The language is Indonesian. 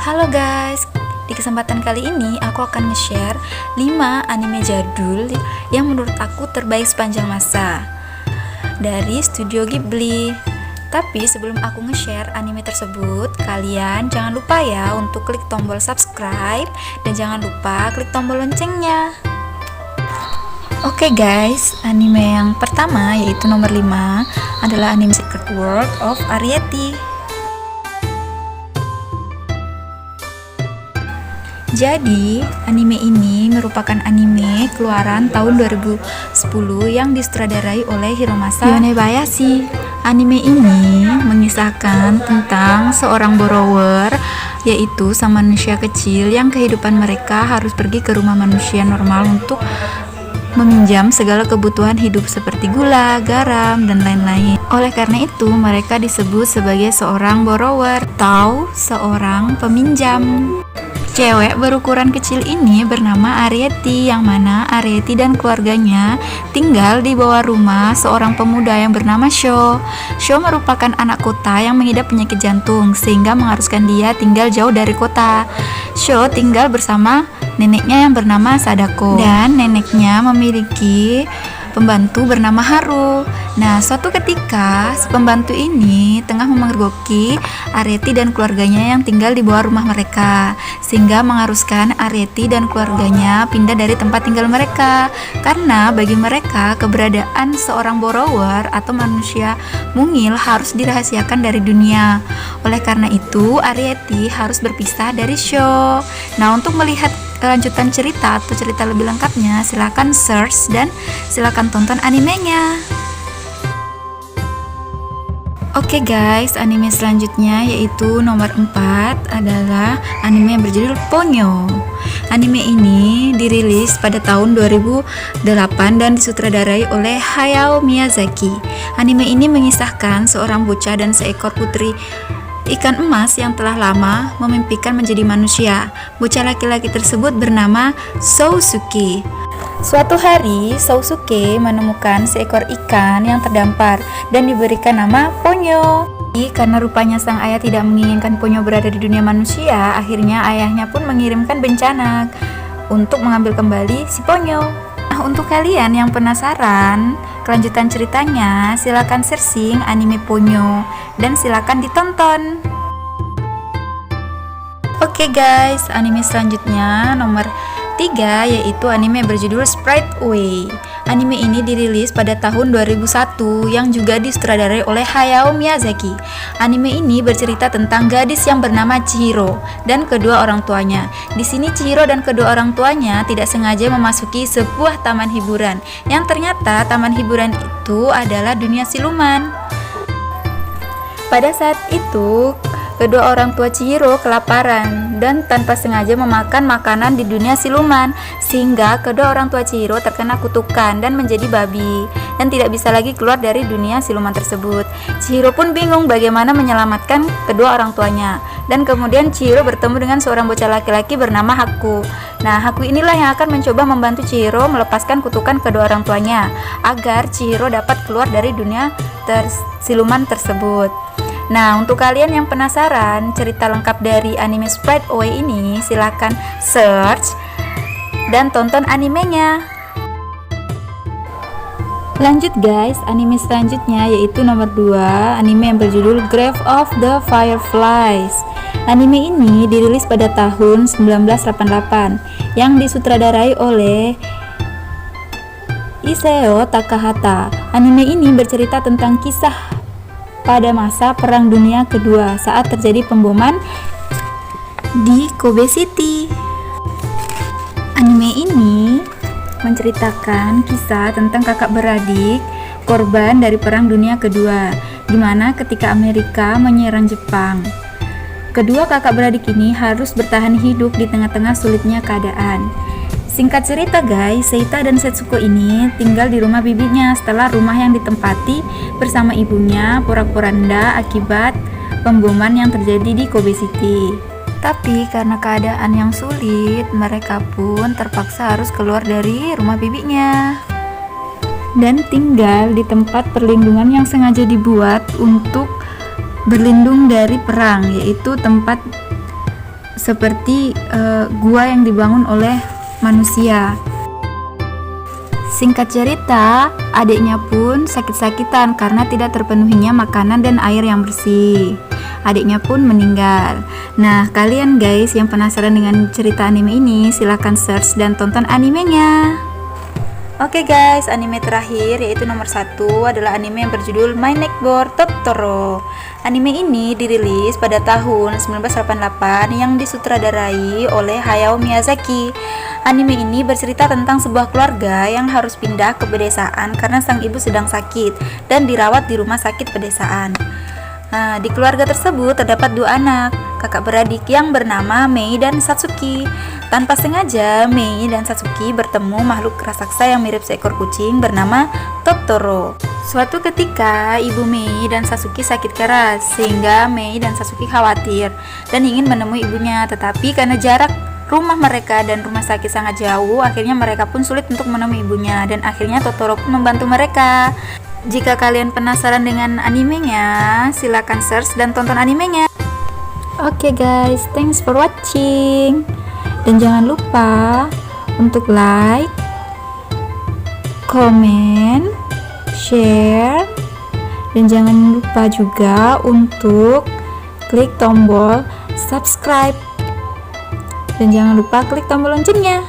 Halo guys, di kesempatan kali ini aku akan nge-share 5 anime jadul yang menurut aku terbaik sepanjang masa dari Studio Ghibli. Tapi sebelum aku nge-share anime tersebut, kalian jangan lupa ya untuk klik tombol subscribe dan jangan lupa klik tombol loncengnya. Oke guys, anime yang pertama yaitu nomor 5 adalah anime Secret World of Arrietty. Jadi, anime ini merupakan anime keluaran tahun 2010 yang disutradarai oleh Hiromasa Yonebayashi. Anime ini mengisahkan tentang seorang borrower, yaitu sang manusia kecil yang kehidupan mereka harus pergi ke rumah manusia normal untuk meminjam segala kebutuhan hidup seperti gula, garam, dan lain-lain. Oleh karena itu, mereka disebut sebagai seorang borrower atau seorang peminjam. Cewek berukuran kecil ini bernama Arrietty, yang mana Arrietty dan keluarganya tinggal di bawah rumah seorang pemuda yang bernama Sho. Sho merupakan anak kota yang mengidap penyakit jantung sehingga mengharuskan dia tinggal jauh dari kota. Sho tinggal bersama neneknya yang bernama Sadako, dan neneknya memiliki pembantu bernama Haru. Nah, suatu ketika si pembantu ini tengah memergoki Arrietty dan keluarganya yang tinggal di bawah rumah mereka, sehingga mengharuskan Arrietty dan keluarganya pindah dari tempat tinggal mereka. Karena bagi mereka keberadaan seorang borrower atau manusia mungil harus dirahasiakan dari dunia. Oleh karena itu, Arrietty harus berpisah dari Sho. Nah, untuk melihat kelanjutan cerita atau cerita lebih lengkapnya, silakan search dan silakan tonton animenya. Oke guys, anime selanjutnya yaitu nomor 4 adalah anime yang berjudul Ponyo. Anime ini dirilis pada tahun 2008 dan disutradarai oleh Hayao Miyazaki. Anime ini mengisahkan seorang bocah dan seekor putri ikan emas yang telah lama memimpikan menjadi manusia. Bocah laki-laki tersebut bernama Sousuke. Suatu hari, Sousuke menemukan seekor ikan yang terdampar dan diberikan nama Ponyo. Karena rupanya sang ayah tidak menginginkan Ponyo berada di dunia manusia, akhirnya ayahnya pun mengirimkan bencana untuk mengambil kembali si Ponyo. Nah, untuk kalian yang penasaran kelanjutan ceritanya, silakan searching anime Ponyo dan silakan ditonton. Oke guys, anime selanjutnya nomor 3 yaitu anime berjudul Sprite Away. Anime ini dirilis pada tahun 2001 yang juga disutradarai oleh Hayao Miyazaki. Anime ini bercerita tentang gadis yang bernama Chihiro dan kedua orang tuanya. Di sini Chihiro dan kedua orang tuanya tidak sengaja memasuki sebuah taman hiburan, yang ternyata taman hiburan itu adalah dunia siluman. Pada saat itu, kedua orang tua Chihiro kelaparan dan tanpa sengaja memakan makanan di dunia siluman, sehingga kedua orang tua Chihiro terkena kutukan dan menjadi babi dan tidak bisa lagi keluar dari dunia siluman tersebut. Chihiro pun bingung bagaimana menyelamatkan kedua orang tuanya, dan kemudian Chihiro bertemu dengan seorang bocah laki-laki bernama Haku. Nah, Haku inilah yang akan mencoba membantu Chihiro melepaskan kutukan kedua orang tuanya agar Chihiro dapat keluar dari dunia siluman tersebut. Nah, untuk kalian yang penasaran cerita lengkap dari anime Sprite Away ini, silakan search dan tonton animenya. Lanjut guys, anime selanjutnya yaitu nomor 2, anime yang berjudul Grave of the Fireflies. Anime ini dirilis pada tahun 1988 yang disutradarai oleh Isao Takahata. Anime ini bercerita tentang kisah pada masa Perang Dunia Kedua saat terjadi pemboman di Kobe City. Anime ini menceritakan kisah tentang kakak beradik korban dari Perang Dunia Kedua, di mana ketika Amerika menyerang Jepang, kedua kakak beradik ini harus bertahan hidup di tengah-tengah sulitnya keadaan. Singkat cerita guys, Seita dan Setsuko ini tinggal di rumah bibinya setelah rumah yang ditempati bersama ibunya porak-poranda akibat pemboman yang terjadi di Kobe City. Tapi karena keadaan yang sulit, mereka pun terpaksa harus keluar dari rumah bibinya dan tinggal di tempat perlindungan yang sengaja dibuat untuk berlindung dari perang, yaitu tempat seperti gua yang dibangun oleh manusia. Singkat cerita, adiknya pun sakit-sakitan karena tidak terpenuhinya makanan dan air yang bersih. Adiknya pun meninggal. Nah, kalian guys yang penasaran dengan cerita anime ini, silahkan search dan tonton animenya. Oke guys, anime terakhir yaitu nomor 1 adalah anime yang berjudul My Neighbor Totoro. Anime ini dirilis pada tahun 1988 yang disutradarai oleh Hayao Miyazaki. Anime ini bercerita tentang sebuah keluarga yang harus pindah ke pedesaan karena sang ibu sedang sakit dan dirawat di rumah sakit pedesaan. Nah, di keluarga tersebut terdapat 2 anak, kakak beradik yang bernama Mei dan Satsuki. Tanpa sengaja, Mei dan Satsuki bertemu makhluk raksasa yang mirip seekor kucing bernama Totoro. Suatu ketika, ibu Mei dan Satsuki sakit keras, sehingga Mei dan Satsuki khawatir dan ingin menemui ibunya. Tetapi karena jarak rumah mereka dan rumah sakit sangat jauh, akhirnya mereka pun sulit untuk menemui ibunya, dan akhirnya Totoro pun membantu mereka. Jika kalian penasaran dengan animenya, silakan search dan tonton animenya. Oke guys, thanks for watching. Dan jangan lupa untuk like, comment, share, dan jangan lupa juga untuk klik tombol subscribe. Dan jangan lupa klik tombol loncengnya.